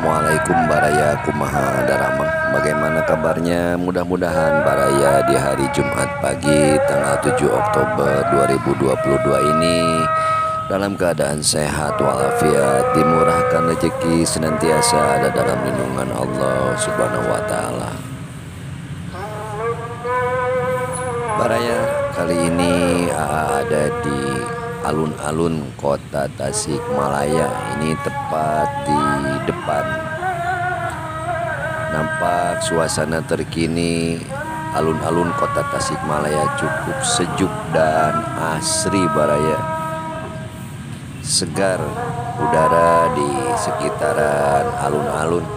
Assalamualaikum Baraya Kumaha Daramang. Bagaimana kabarnya? Mudah-mudahan Baraya di hari Jumat pagi tanggal 7 Oktober 2022 ini dalam keadaan sehat walafiat, dimurahkan rezeki, senantiasa ada dalam lindungan Allah Subhanahu wa taala. Baraya kali ini ada di alun-alun kota Tasikmalaya. Ini tepat di depan. Nampak suasana terkini alun-alun kota Tasikmalaya cukup sejuk dan asri Baraya. Segar udara di sekitaran alun-alun.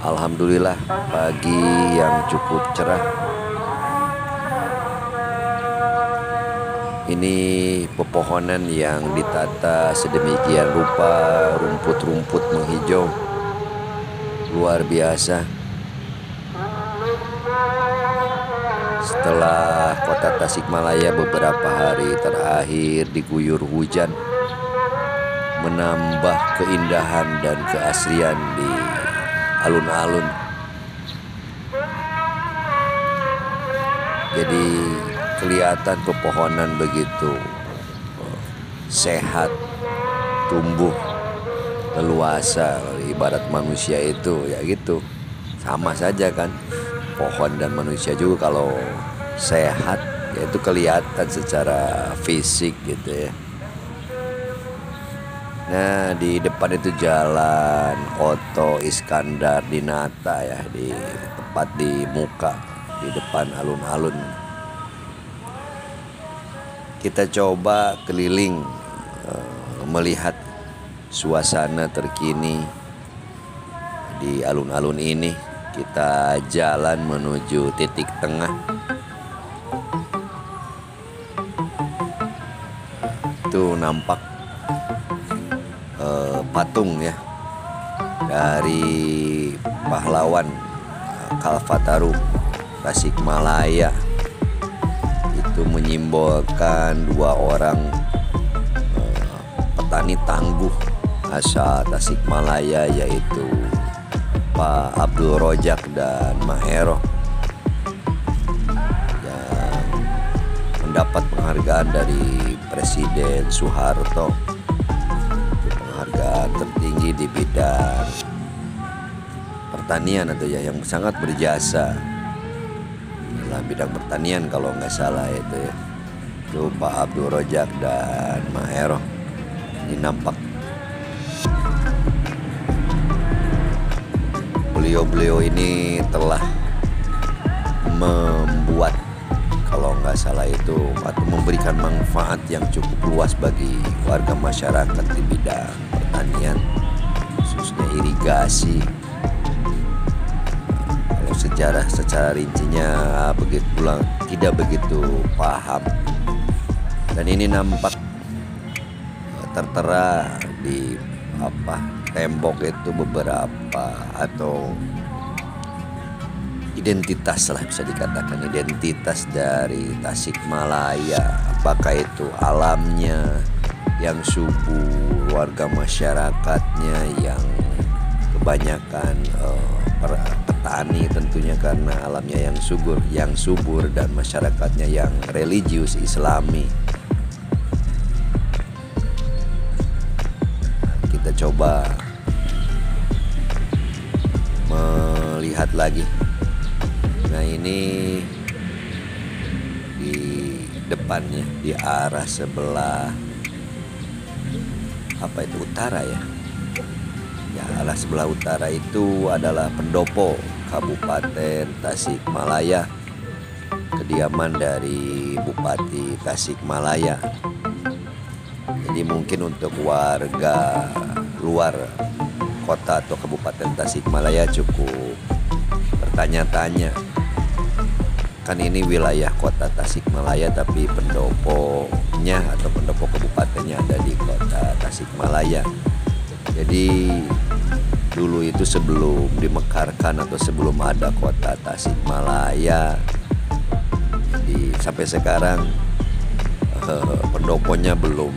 Alhamdulillah pagi yang cukup cerah. Ini pepohonan yang ditata sedemikian rupa, rumput-rumput menghijau. Luar biasa. Setelah kota Tasikmalaya beberapa hari terakhir diguyur hujan, menambah keindahan dan keasrian di alun-alun. Jadi kelihatan pepohonan begitu sehat, tumbuh leluasa. Ibarat manusia itu ya gitu, sama saja kan. Pohon dan manusia juga kalau sehat ya itu kelihatan secara fisik gitu ya. Nah, di depan itu jalan Oto Iskandar Dinata ya, di tepat di muka di depan alun-alun. Kita coba keliling melihat suasana terkini di alun-alun ini. Kita jalan menuju titik tengah. Itu nampak patung ya dari pahlawan Kalpataru Tasikmalaya. Itu menyimbolkan dua orang petani tangguh asal Tasikmalaya, yaitu Pak Abdul Rojak dan Maero, yang mendapat penghargaan dari Presiden Soeharto. Itu penghargaan tertinggi di bidang pertanian atau ya, yang sangat berjasa dalam bidang pertanian kalau nggak salah itu ya. Itu Pak Abdul Rojak dan Maero. Ini nampak beliau ini telah membuat kalau nggak salah itu atau memberikan manfaat yang cukup luas bagi warga masyarakat di bidang pertanian, khususnya irigasi. Sejarah secara rincinya begitu pulang tidak begitu paham, dan ini nampak tertera di tembok itu beberapa atau identitas lah, bisa dikatakan identitas dari Tasikmalaya. Apakah itu alamnya yang subur, warga masyarakatnya yang kebanyakan petani tentunya karena alamnya yang subur dan masyarakatnya yang religius Islami. Kita coba melihat lagi. Nah, ini di depannya di arah sebelah utara ya. Ya, arah sebelah utara itu adalah pendopo Kabupaten Tasikmalaya, kediaman dari Bupati Tasikmalaya. Jadi mungkin untuk warga luar kota atau Kabupaten Tasikmalaya cukup bertanya-tanya, kan ini wilayah kota Tasikmalaya tapi pendoponya atau pendopo kabupatennya ada di kota Tasikmalaya. Jadi dulu itu sebelum dimekarkan atau sebelum ada kota Tasikmalaya, sampai sekarang pendoponya belum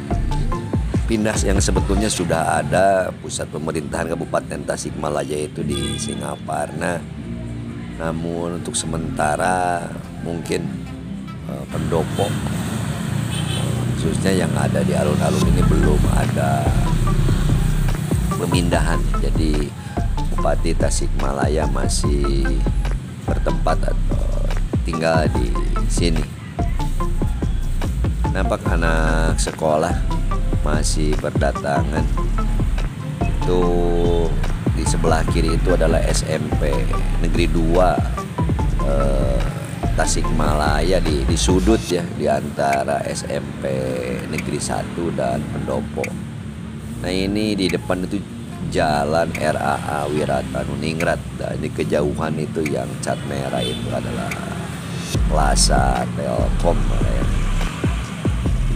pindah yang sebetulnya sudah ada pusat pemerintahan Kabupaten Tasikmalaya itu di Singaparna. Namun untuk sementara mungkin pendopo khususnya yang ada di alun-alun ini belum ada pemindahan. Jadi Bupati Tasikmalaya masih bertempat atau tinggal di sini. Nampak anak sekolah masih berdatangan. Itu di sebelah kiri itu adalah SMP Negeri 2 Tasikmalaya di sudut ya, di antara SMP Negeri 1 dan Pendopo. Nah ini di depan itu Jalan RAA Wiratanuningrat. Dan di kejauhan itu yang cat merah itu adalah Plaza Telkom ya.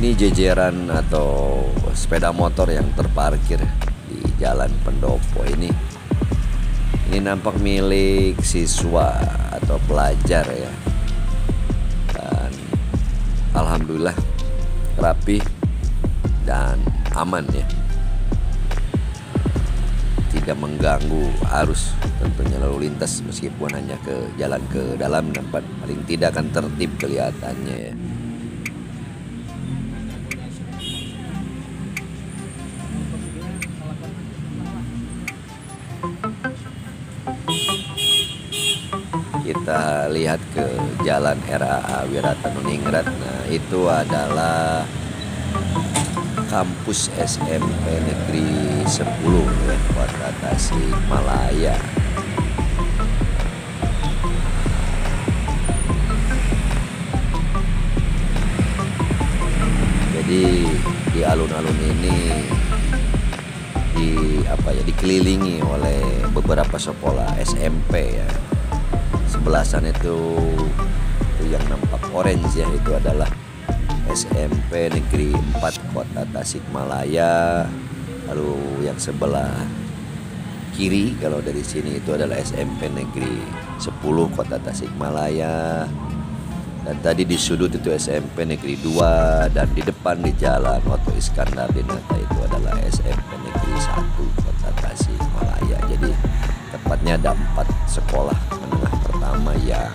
Ini jejeran atau sepeda motor yang terparkir di Jalan Pendopo ini. Ini nampak milik siswa atau pelajar ya. Dan alhamdulillah rapi dan aman ya. Tidak mengganggu arus tentunya lalu lintas, meskipun hanya ke jalan ke dalam nampak paling tidak akan tertib kelihatannya ya. Kita lihat ke Jalan RAA Wiratanuningrat. Nah itu adalah kampus SMP Negeri 10 ya, Kota Tasikmalaya. Jadi di alun-alun ini dikelilingi oleh beberapa sekolah SMP ya. Sebelasan itu yang nampak orange ya, itu adalah SMP Negeri 4 Kota Tasikmalaya. Lalu yang sebelah kiri kalau dari sini itu adalah SMP Negeri 10 Kota Tasikmalaya. Dan tadi di sudut itu SMP Negeri 2, dan di depan di Jalan Oto Iskandar Dinata itu adalah SMP Negeri 1 Kota Tasikmalaya. Jadi tepatnya ada 4 sekolah menengah pertama yang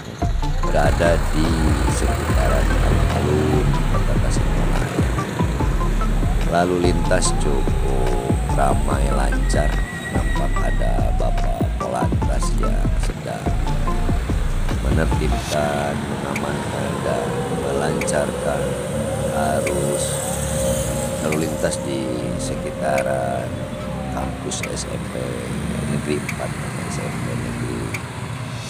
berada di sekitaran alun-alun Kota Tasikmalaya. Lalu lintas cukup ramai lancar. Nampak ada Bapak Polantas yang sedang menertibkan, mengamankan dan melancarkan arus lalu lintas di sekitaran kampus SMP Negeri 4 dan SMP Negeri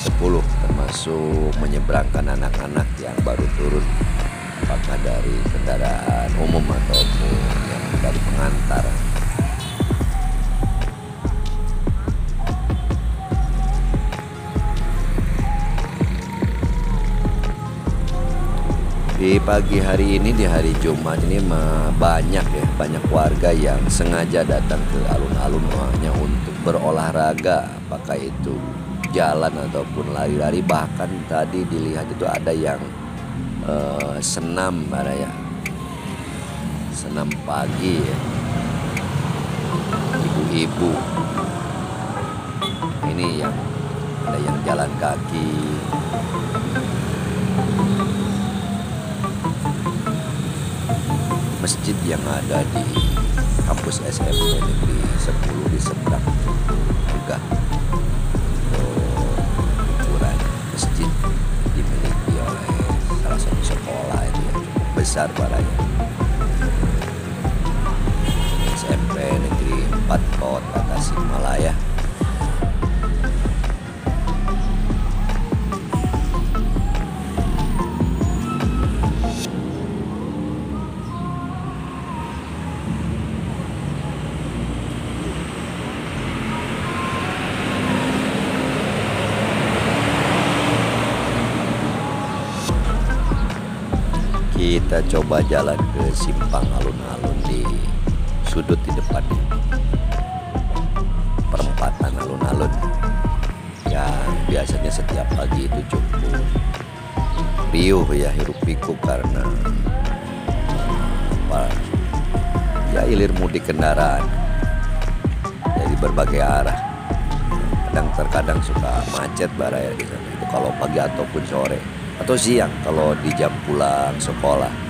10, termasuk menyeberangkan anak-anak yang baru turun, apakah dari kendaraan umum ataupun yang dari pengantar. Di pagi hari ini, di hari Jumat ini banyak warga yang sengaja datang ke alun-alun hanya untuk berolahraga, apakah itu jalan ataupun lari-lari. Bahkan tadi dilihat itu ada yang senam ya, senam pagi ya, ibu-ibu. Ini yang ada yang jalan kaki. Masjid yang ada di kampus SMP Negeri 10 di seberang juga ukuran masjid dimiliki oleh salah satu sekolah itu yang cukup besar baranya. SMP Negeri 4 Kota Tasikmalaya. Kita coba jalan ke simpang alun-alun di sudut di depannya, perempatan alun-alun yang biasanya setiap pagi itu cukup riuh ya, hiruk pikuk karena hilir mudik kendaraan dari berbagai arah. Terkadang suka macet baraya di sana. Itu kalau pagi ataupun sore atau siang kalau di jam pulang sekolah.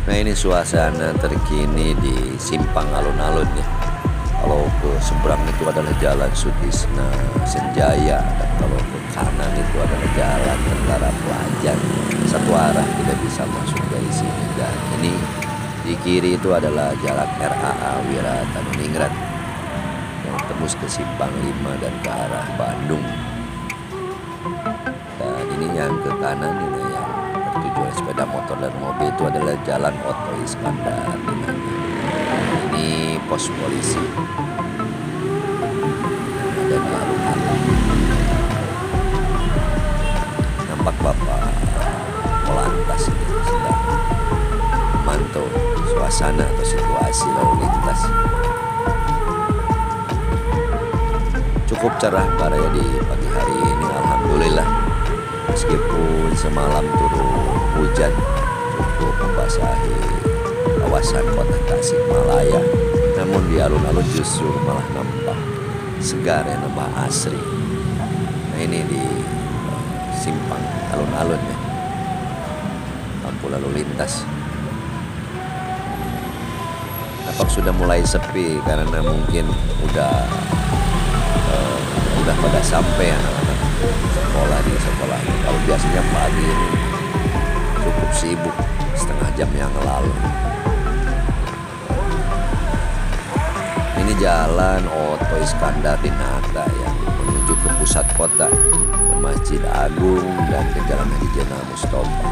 Nah, ini suasana terkini di Simpang Alun-Alun ya. Kalau ke seberang itu adalah Jalan Sutisna Senjaya, dan kalau ke kanan itu adalah Jalan Tentara Pelajar. Satu arah tidak bisa masuk dari sini. Dan ini di kiri itu adalah Jalan RAA Wiratanuningrat yang tembus ke Simpang 5 dan ke arah Bandung. Dan ini yang ke kanan ini yang tujuan sepeda motor dan mobil itu adalah Jalan Oto Iskandar. Ini pos polisi. Ada di alun-alun. Nampak Bapak Polantas ini sedang memantau suasana atau situasi lalu lintas. Cukup cerah baraya di pagi hari ini, alhamdulillah. Meskipun semalam turun hujan cukup membasahi kawasan kota Tasikmalaya, namun di alun-alun justru malah nampak segar ya, nampak asri. Nah, ini di Simpang Alun-Alun ya, lampu lalu lintas nampak sudah mulai sepi karena mungkin udah pada sampai anak-anak sekolah di sekolahnya. Kalau biasanya pagi ini cukup sibuk setengah jam yang lalu. Ini Jalan Oto Iskandar di Nata yang menuju ke pusat kota, ke Masjid Agung dan ke Jalan Haji Jenderal Mustofa.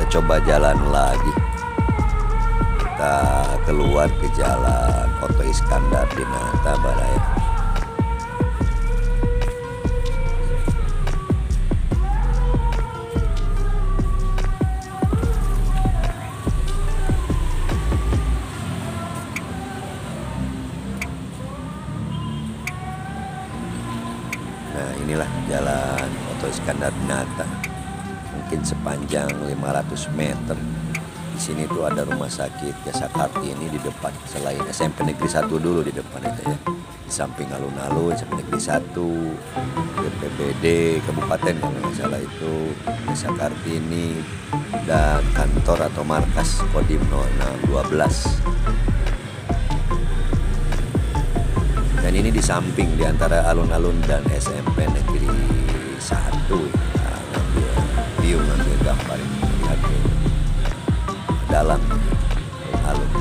Coba jalan lagi, kita keluar ke Jalan Oto Iskandar di Nata Baraya. Nah, inilah Jalan Oto Iskandar di Nata. Mungkin sepanjang 500 meter. Di sini tuh ada rumah sakit Jasa Kartini di depan. Selain SMP Negeri 1 dulu di depan itu ya. Di samping alun-alun SMP Negeri 1, BPBD Kabupaten kalau nggak salah itu Jasa Kartini, dan kantor atau markas Kodim 0612. Dan ini di samping di antara alun-alun dan SMP Negeri 1. Ngambil gambar ini, lihat ke dalam alun.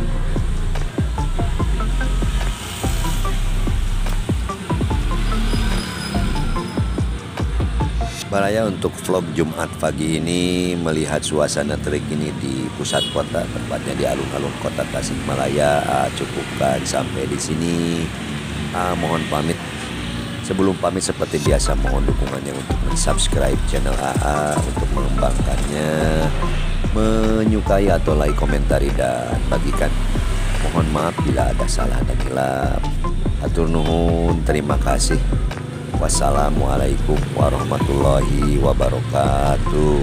Baraya untuk vlog Jumat pagi ini melihat suasana terkini di pusat kota, tepatnya di alun-alun kota Tasikmalaya. Cukupkan sampai di sini. Mohon pamit. Sebelum pamit seperti biasa, mohon dukungannya untuk subscribe channel AA untuk mengembangkannya, menyukai atau like, komentari, dan bagikan. Mohon maaf bila ada salah dan hilaf. Atur nuhun, terima kasih. Wassalamualaikum warahmatullahi wabarakatuh.